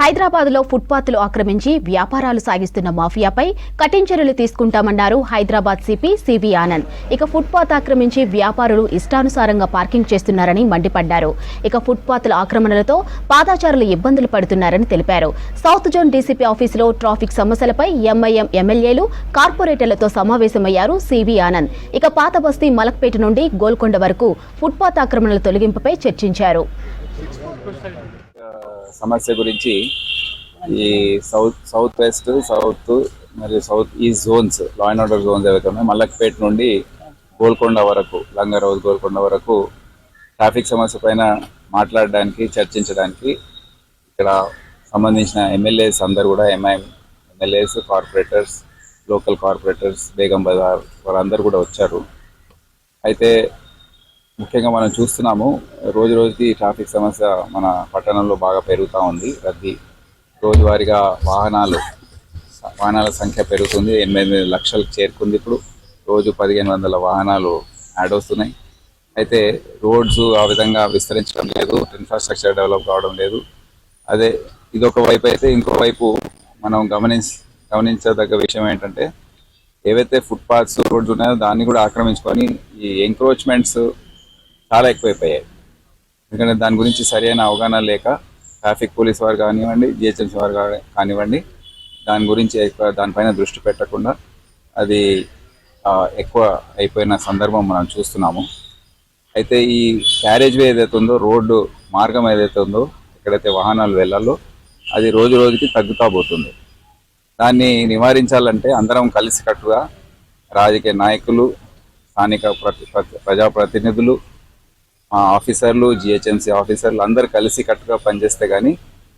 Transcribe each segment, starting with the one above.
హైదరాబాద్లో ఫుట్పాత్లు ఆక్రమించి వ్యాపారాలు సాగిస్తున్న మాఫియాపై కఠిన చర్యలు తీసుకుంటామన్నారు హైదరాబాద్ సిపి సివి ఆనంద్. ఇక ఫుట్పాత్ ఆక్రమించి వ్యాపారులు ఇష్టానుసారంగా పార్కింగ్ చేస్తున్నారని మండిపడ్డారు. ఇక ఫుట్పాత్ల ఆక్రమణలతో పాదచారులు ఇబ్బందులు పడుతున్నారని తెలిపారు. సౌత్ జోన్ డీసీపీ ఆఫీసులో ట్రాఫిక్ సమస్యలపై ఎంఐఎం ఎమ్మెల్యేలు, కార్పొరేటర్లతో సమావేశమయ్యారు సివి ఆనంద్. ఇక పాత బస్తీ మలక్పేట నుండి గోల్కొండ వరకు ఫుట్పాత్ ఆక్రమణల తొలగింపుపై చర్చించారు. సమస్య గురించి ఈ సౌత్ వెస్ట్, సౌత్ మరియు south east zones, law and order zones ఏవైతే ఉన్నాయో మల్లక్పేట నుండి గోల్కొండ వరకు, లంగారౌజ్ గోల్కొండ వరకు ట్రాఫిక్ సమస్య పైన మాట్లాడడానికి, చర్చించడానికి ఇక్కడ సంబంధించిన ఎమ్మెల్యేస్ అందరు కూడా, MIM MLAs, corporators, local corporators, Begum Bazar వారందరూ కూడా వచ్చారు. అయితే ముఖ్యంగా మనం చూస్తున్నాము, రోజు రోజుకి ట్రాఫిక్ సమస్య మన పట్టణంలో బాగా పెరుగుతూ ఉంది. రద్దీ రోజువారీగా వాహనాల సంఖ్య పెరుగుతుంది. 8 లక్షలకు చేరుకుంది. ఇప్పుడు రోజు 1500 వాహనాలు యాడ్ అవుతున్నాయి. అయితే రోడ్స్ ఆ విధంగా విస్తరించడం లేదు, ఇన్ఫ్రాస్ట్రక్చర్ డెవలప్ కావడం లేదు. అదే ఇదొక వైపు అయితే, ఇంకో వైపు మనం గమనించదగ్గ విషయం ఏంటంటే, ఏవైతే ఫుట్పాత్స్, రోడ్స్ ఉన్నాయో దాన్ని కూడా ఆక్రమించుకొని ఈ ఎంక్రోచ్మెంట్స్ చాలా ఎక్కువైపోయాయి. ఎందుకంటే దాని గురించి సరైన అవగాహన లేక ట్రాఫిక్ పోలీస్ వారు కానివ్వండి, జిహెచ్ఎంసీ వారు కానివ్వండి, దాని గురించి దానిపైన దృష్టి పెట్టకుండా అది ఎక్కువ అయిపోయిన సందర్భం మనం చూస్తున్నాము. అయితే ఈ క్యారేజ్ వే ఏదైతే ఉందో, రోడ్డు మార్గం ఏదైతే ఉందో, ఎక్కడైతే వాహనాలు వెళ్ళాలో అది రోజు రోజుకి తగ్గుతూ పోతుంది. దాన్ని నివారించాలంటే అందరం కలిసికట్టుగా రాజకీయ నాయకులు, స్థానిక ప్రజాప్రతినిధులు, ఆఫీసర్లు, జిహెచ్ఎంసీ ఆఫీసర్లు అందరూ కలిసి కట్టుగా పనిచేస్తే కానీ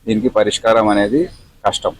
దీనికి పరిష్కారం అనేది కష్టం.